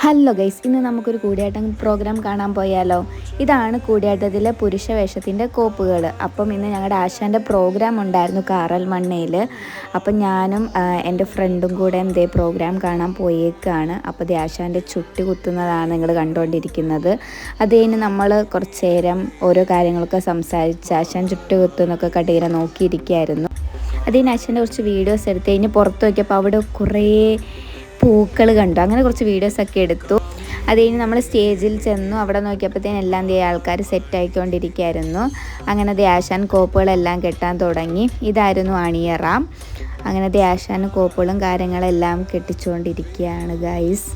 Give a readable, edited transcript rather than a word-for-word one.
Hello guys, ഇന്ന് നമുക്കൊരു Koodiyattam programme കാണാൻ പോയാലോ. ഇതാണ് കൂടിയാട്ടത്തിലെ പുരുഷ വേഷത്തിൻ്റെ കോപ്പുകൾ. അപ്പം ഇന്ന് ഞങ്ങളുടെ ആശാൻ്റെ പ്രോഗ്രാം ഉണ്ടായിരുന്നു കാറൽ മണ്ണയിൽ. അപ്പം ഞാനും എൻ്റെ ഫ്രണ്ടും കൂടെ എന്തേ പ്രോഗ്രാം കാണാൻ പോയേക്കാണ്. അപ്പോൾ ദേ ആശാൻ്റെ ചുട്ടി കുത്തുന്നതാണ് നിങ്ങൾ കണ്ടുകൊണ്ടിരിക്കുന്നത്. അത് കഴിഞ്ഞ് നമ്മൾ കുറച്ച് നേരം ഓരോ കാര്യങ്ങളൊക്കെ സംസാരിച്ച് ആശാൻ ചുട്ടി കുത്തുന്നൊക്കെ കണ്ടിങ്ങനെ നോക്കിയിരിക്കുകയായിരുന്നു. അതിന് ആശാൻ്റെ കുറച്ച് വീഡിയോസ് എടുത്ത് കഴിഞ്ഞ് പുറത്ത് നോക്കിയപ്പോൾ അവിടെ കുറേ പൂക്കൾ കണ്ടു. അങ്ങനെ കുറച്ച് വീഡിയോസൊക്കെ എടുത്തു. അത് കഴിഞ്ഞ് നമ്മൾ സ്റ്റേജിൽ ചെന്നു. അവിടെ നോക്കിയപ്പോഴത്തേനും എല്ലാം ആൾക്കാർ സെറ്റായിക്കൊണ്ടിരിക്കുകയായിരുന്നു. അങ്ങനെ ആശാൻ കോപ്പുകളെല്ലാം കെട്ടാൻ തുടങ്ങി. ഇതായിരുന്നു അണിയറ. അങ്ങനെ ആശാൻ കോപ്പുകളും കാര്യങ്ങളെല്ലാം കെട്ടിച്ചുകൊണ്ടിരിക്കുകയാണ് ഗൈസ്.